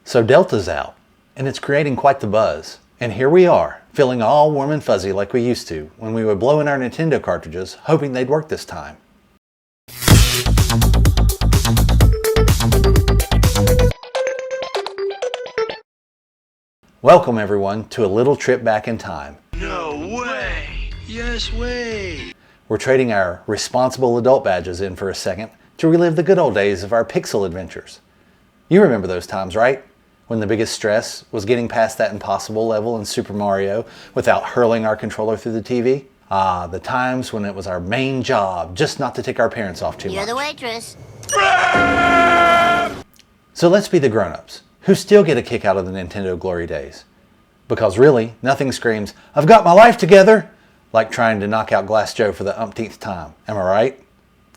So Delta's out, and it's creating quite the buzz. And here we are, feeling all warm and fuzzy like we used to when we would blow in our Nintendo cartridges, hoping they'd work this time. Welcome everyone to a little trip back in time. No way! Yes way! We're trading our responsible adult badges in for a second to relive the good old days of our pixel adventures. You remember those times, right? When the biggest stress was getting past that impossible level in Super Mario without hurling our controller through the TV? Ah, the times when it was our main job just not to tick our parents off too much. You're the waitress. So let's be the grown-ups, who still get a kick out of the Nintendo glory days. Because really, nothing screams, "I've got my life together," like trying to knock out Glass Joe for the umpteenth time. Am I right?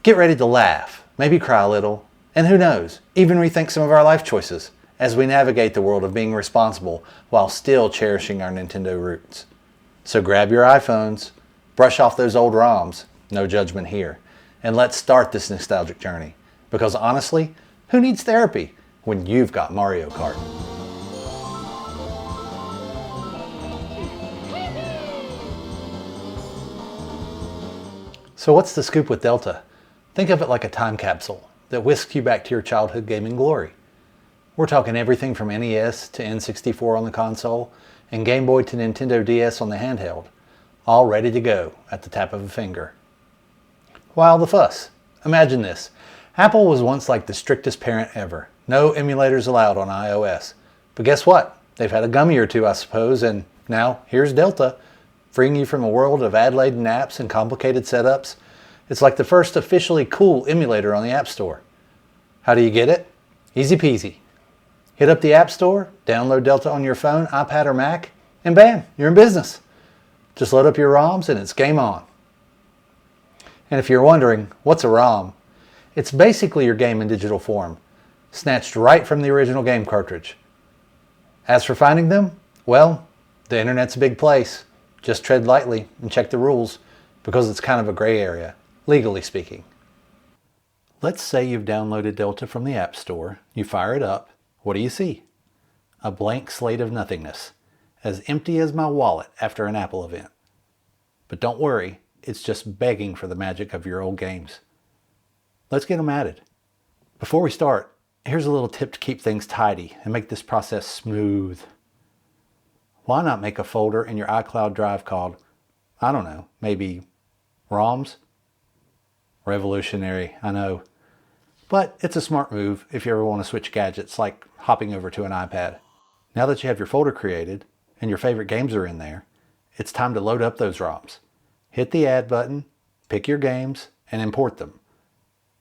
Get ready to laugh, maybe cry a little, and who knows, even rethink some of our life choices as we navigate the world of being responsible while still cherishing our Nintendo roots. So grab your iPhones, brush off those old ROMs, no judgment here, and let's start this nostalgic journey. Because honestly, who needs therapy when you've got Mario Kart? So what's the scoop with Delta? Think of it like a time capsule that whisks you back to your childhood gaming glory. We're talking everything from NES to N64 on the console and Game Boy to Nintendo DS on the handheld, all ready to go at the tap of a finger. Why all the fuss? Imagine this. Apple was once like the strictest parent ever. No emulators allowed on iOS. But guess what? They've had a gummy or two, I suppose, and now here's Delta, freeing you from a world of ad-laden apps and complicated setups. It's like the first officially cool emulator on the App Store. How do you get it? Easy peasy. Hit up the App Store, download Delta on your phone, iPad, or Mac, and bam, you're in business. Just load up your ROMs and it's game on. And if you're wondering, what's a ROM? It's basically your game in digital form, snatched right from the original game cartridge. As for finding them, well, the internet's a big place. Just tread lightly and check the rules, because it's kind of a gray area, legally speaking. Let's say you've downloaded Delta from the App Store, you fire it up. What do you see? A blank slate of nothingness, as empty as my wallet after an Apple event. But don't worry, it's just begging for the magic of your old games. Let's get them added. Before we start, here's a little tip to keep things tidy and make this process smooth. Why not make a folder in your iCloud drive called, I don't know, maybe ROMs? Revolutionary, I know. But it's a smart move if you ever want to switch gadgets, like hopping over to an iPad. Now that you have your folder created and your favorite games are in there, it's time to load up those ROMs. Hit the add button, pick your games, and import them.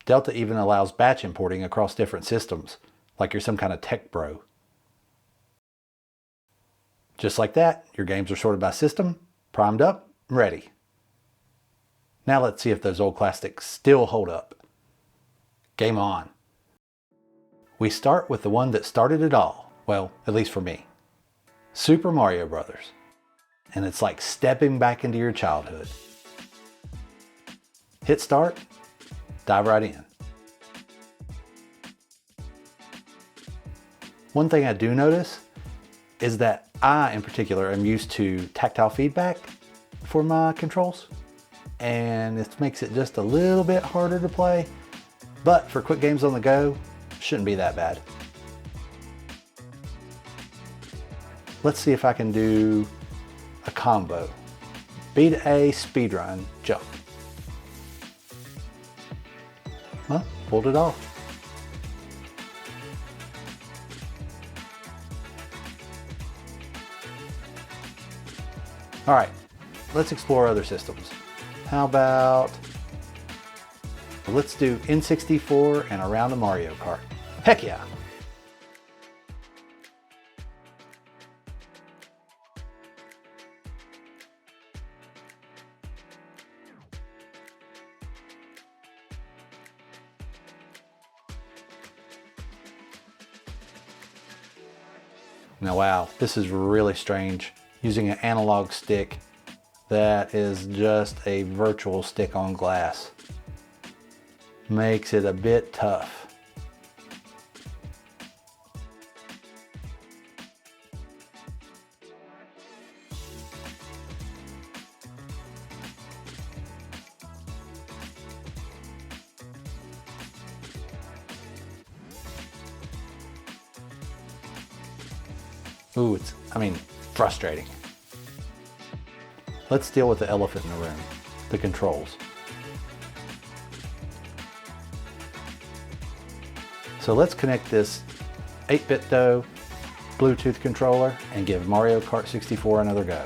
Delta even allows batch importing across different systems, like you're some kind of tech bro. Just like that, your games are sorted by system, primed up, ready. Now let's see if those old classics still hold up. Game on. We start with the one that started it all. Well, at least for me. Super Mario Brothers. And it's like stepping back into your childhood. Hit start, dive right in. One thing I do notice is that I, in particular, am used to tactile feedback for my controls. And it makes it just a little bit harder to play. But for quick games on the go, shouldn't be that bad. Let's see if I can do a combo. B to A, speedrun, jump. Well, pulled it off. All right, let's explore other systems. How about, let's do N64 and a round of Mario Kart. Heck yeah. Now wow, this is really strange. Using an analog stick that is just a virtual stick on glass. Makes it a bit tough. Ooh, frustrating. Let's deal with the elephant in the room, the controls. So let's connect this 8-bit DOE Bluetooth controller and give Mario Kart 64 another go.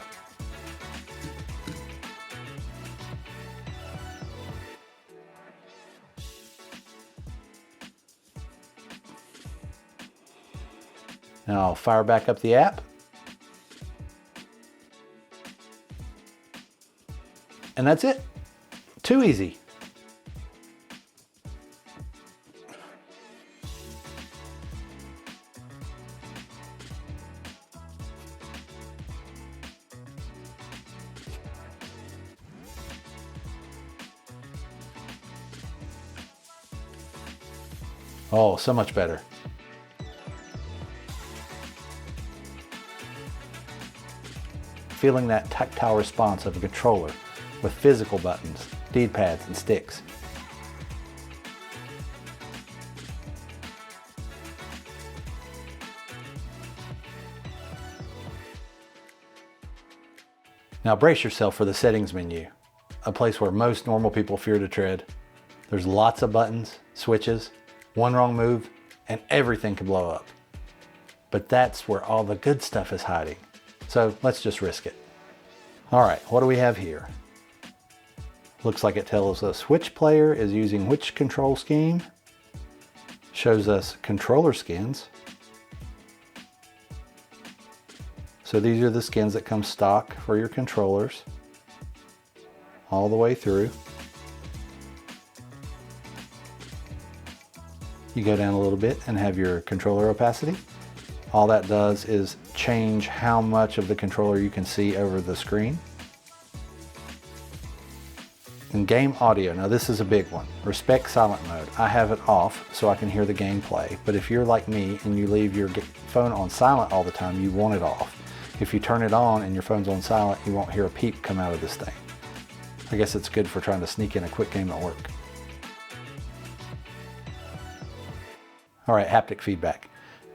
Now I'll fire back up the app. And that's it. Too easy. Oh, so much better. Feeling that tactile response of a controller with physical buttons, D-pads, and sticks. Now brace yourself for the settings menu, a place where most normal people fear to tread. There's lots of buttons, switches, one wrong move, and everything can blow up. But that's where all the good stuff is hiding. So let's just risk it. All right, what do we have here? Looks like it tells us which player is using which control scheme. Shows us controller skins. So these are the skins that come stock for your controllers all the way through. You go down a little bit and have your controller opacity. All that does is change how much of the controller you can see over the screen. And game audio, now this is a big one. Respect silent mode. I have it off so I can hear the game play, but if you're like me and you leave your phone on silent all the time, you want it off. If you turn it on and your phone's on silent, you won't hear a peep come out of this thing. I guess it's good for trying to sneak in a quick game at work. All right, haptic feedback.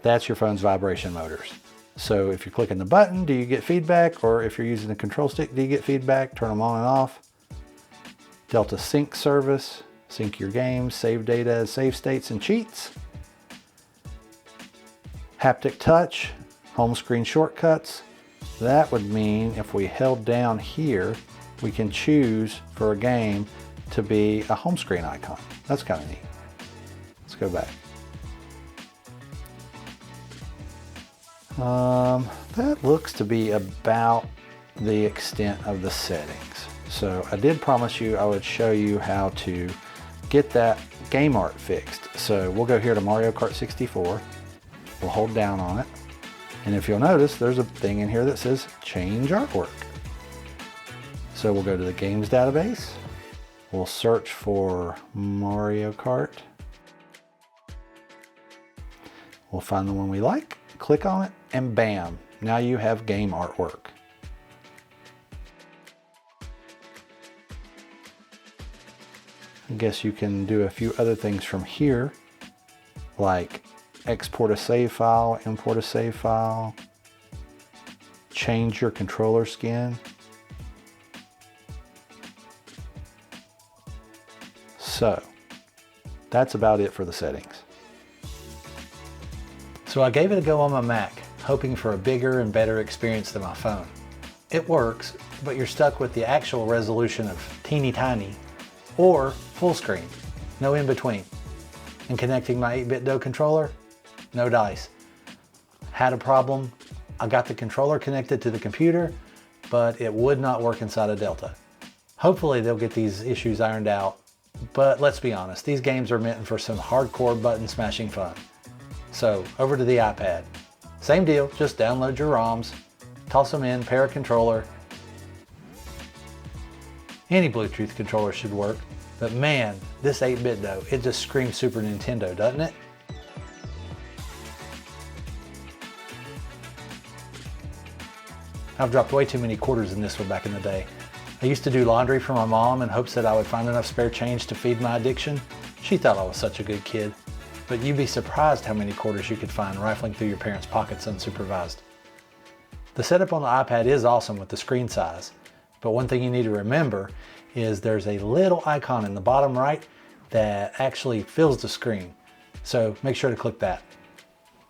That's your phone's vibration motors. So if you're clicking the button, do you get feedback? Or if you're using the control stick, do you get feedback? Turn them on and off. Delta sync service, sync your games, save data, save states and cheats. Haptic touch, home screen shortcuts. That would mean if we held down here, we can choose for a game to be a home screen icon. That's kind of neat. Let's go back. That looks to be about the extent of the settings. So I did promise you I would show you how to get that game art fixed. So we'll go here to Mario Kart 64. We'll hold down on it. And if you'll notice, there's a thing in here that says change artwork. So we'll go to the games database. We'll search for Mario Kart. We'll find the one we like, click on it, and bam, now you have game artwork. I guess you can do a few other things from here, like export a save file, import a save file, change your controller skin. So that's about it for the settings. So I gave it a go on my Mac, hoping for a bigger and better experience than my phone. It works, but you're stuck with the actual resolution of teeny tiny or full screen, no in between. And connecting my 8-bit DOE controller, no dice. Had a problem, I got the controller connected to the computer, but it would not work inside of Delta. Hopefully they'll get these issues ironed out, but let's be honest, these games are meant for some hardcore button smashing fun. So over to the iPad. Same deal, just download your ROMs, toss them in, pair a controller. Any Bluetooth controller should work, but man, this 8-bit DOE, it just screams Super Nintendo, doesn't it? I've dropped way too many quarters in this one back in the day. I used to do laundry for my mom in hopes that I would find enough spare change to feed my addiction. She thought I was such a good kid. But you'd be surprised how many quarters you could find rifling through your parents' pockets unsupervised. The setup on the iPad is awesome with the screen size, but one thing you need to remember is there's a little icon in the bottom right that actually fills the screen. So make sure to click that.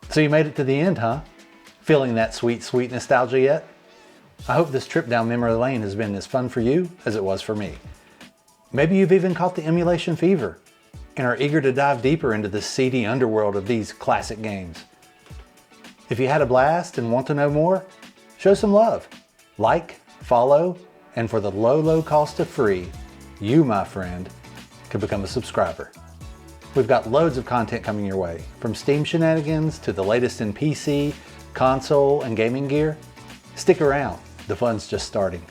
So you made it to the end, huh? Feeling that sweet, sweet nostalgia yet? I hope this trip down memory lane has been as fun for you as it was for me. Maybe you've even caught the emulation fever and are eager to dive deeper into the seedy underworld of these classic games. If you had a blast and want to know more, show some love. Like, follow, and for the low, low cost of free, you, my friend, could become a subscriber. We've got loads of content coming your way, from Steam shenanigans to the latest in PC, console, and gaming gear. Stick around, the fun's just starting.